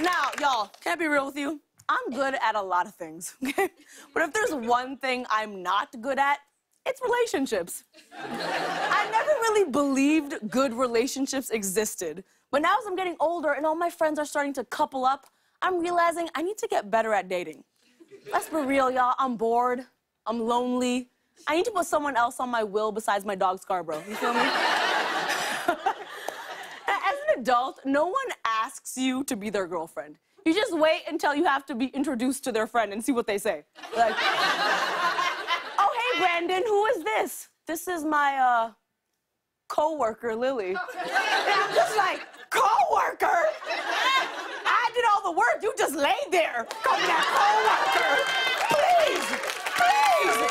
Now, y'all, can I be real with you? I'm good at a lot of things, okay? But if there's one thing I'm not good at, it's relationships. I never really believed good relationships existed. But now as I'm getting older and all my friends are starting to couple up, I'm realizing I need to get better at dating. Let's be real, y'all. I'm bored. I'm lonely. I need to put someone else on my will besides my dog Scarborough. You feel me? As an adult, no one asks you to be their girlfriend. You just wait until you have to be introduced to their friend and see what they say. Like, oh, hey, Brandon, who is this? This is my, co-worker, Lily. And I'm just like, co-worker? I did all the work. You just lay there. Call me that co-worker. Please, please.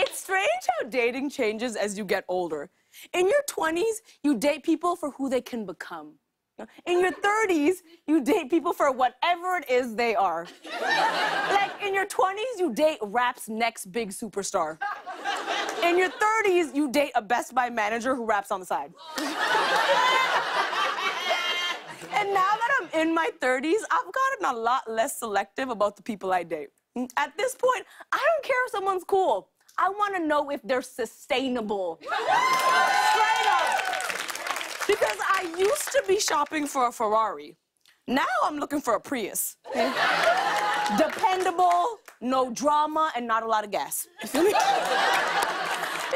It's strange how dating changes as you get older. In your 20s, you date people for who they can become. In your 30s, you date people for whatever it is they are. Like, in your 20s, you date rap's next big superstar. In your 30s, you date a Best Buy manager who raps on the side. And now that I'm in my 30s, I've gotten a lot less selective about the people I date. At this point, I don't care if someone's cool. I want to know if they're sustainable. Straight up. Because I used to be shopping for a Ferrari. Now I'm looking for a Prius. Dependable, no drama, and not a lot of gas. You feel me? There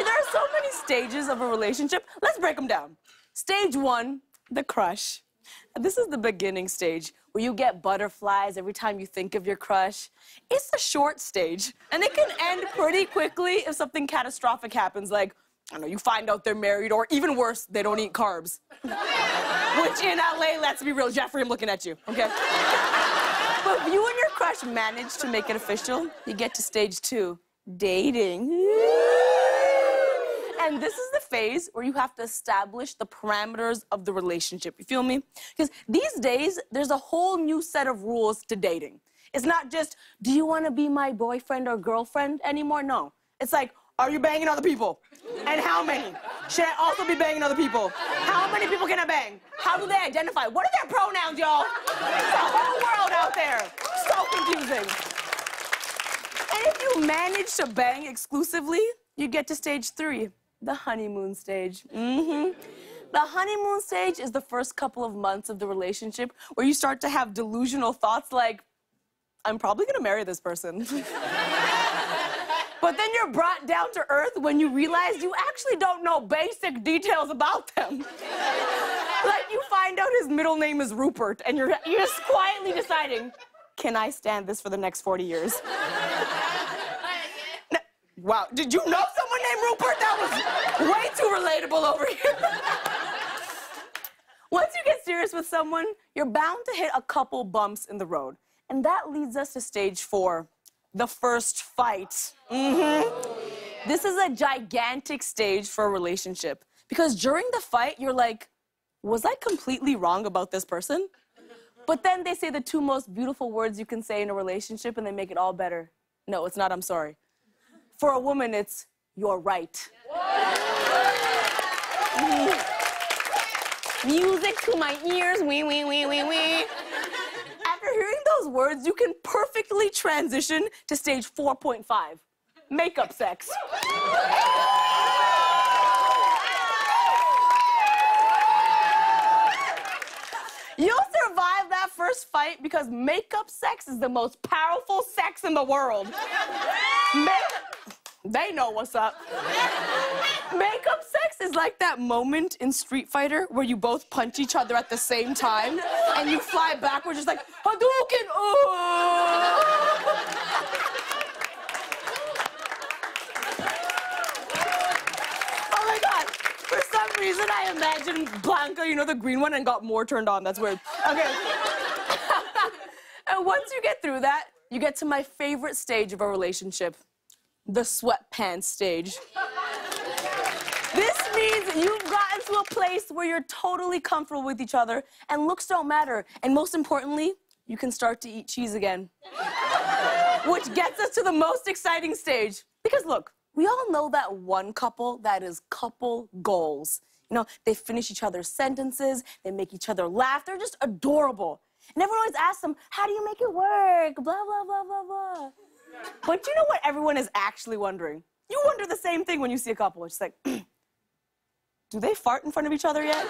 are so many stages of a relationship. Let's break them down. Stage 1, the crush. This is the beginning stage, where you get butterflies every time you think of your crush. It's a short stage, and it can end pretty quickly if something catastrophic happens, like, I don't know, you find out they're married, or even worse, they don't eat carbs. Which in LA, let's be real, Jeffrey, I'm looking at you, okay? But if you and your crush manage to make it official, you get to stage 2, dating. And this is the phase where you have to establish the parameters of the relationship. You feel me? Because these days, there's a whole new set of rules to dating. It's not just, do you want to be my boyfriend or girlfriend anymore? No. It's like, are you banging other people? And how many? Should I also be banging other people? How many people can I bang? How do they identify? What are their pronouns, y'all? It's a whole world out there. So confusing. And if you manage to bang exclusively, you get to stage 3. The honeymoon stage. The honeymoon stage is the first couple of months of the relationship where you start to have delusional thoughts like, I'm probably gonna marry this person. But then you're brought down to earth when you realize you actually don't know basic details about them. Like, you find out his middle name is Rupert, and you're just quietly deciding, can I stand this for the next 40 years? Wow, did you know someone named Rupert? That was way too relatable over here. Once you get serious with someone, you're bound to hit a couple bumps in the road. And that leads us to stage 4, the first fight. This is a gigantic stage for a relationship. Because during the fight, you're like, was I completely wrong about this person? But then they say the 2 most beautiful words you can say in a relationship and they make it all better. No, it's not, I'm sorry. For a woman, it's, you're right. Music to my ears, wee, wee, wee, wee, wee. After hearing those words, you can perfectly transition to stage 4.5, makeup sex. You'll survive that first fight because makeup sex is the most powerful sex in the world. They know what's up. Makeup sex is like that moment in Street Fighter where you both punch each other at the same time and you fly backwards just like, Hadouken! Oh my God. For some reason, I imagined Blanca, you know, the green one, and got more turned on. That's weird. Okay. And once you get through that, you get to my favorite stage of a relationship. The sweatpants stage. This means you've gotten to a place where you're totally comfortable with each other and looks don't matter. And most importantly, you can start to eat cheese again. Which gets us to the most exciting stage. Because look, we all know that one couple that is couple goals. You know, they finish each other's sentences, they make each other laugh. They're just adorable. And everyone always asks them, how do you make it work? Blah, blah, blah, blah, blah. But you know what everyone is actually wondering? You wonder the same thing when you see a couple. It's just like, do they fart in front of each other yet?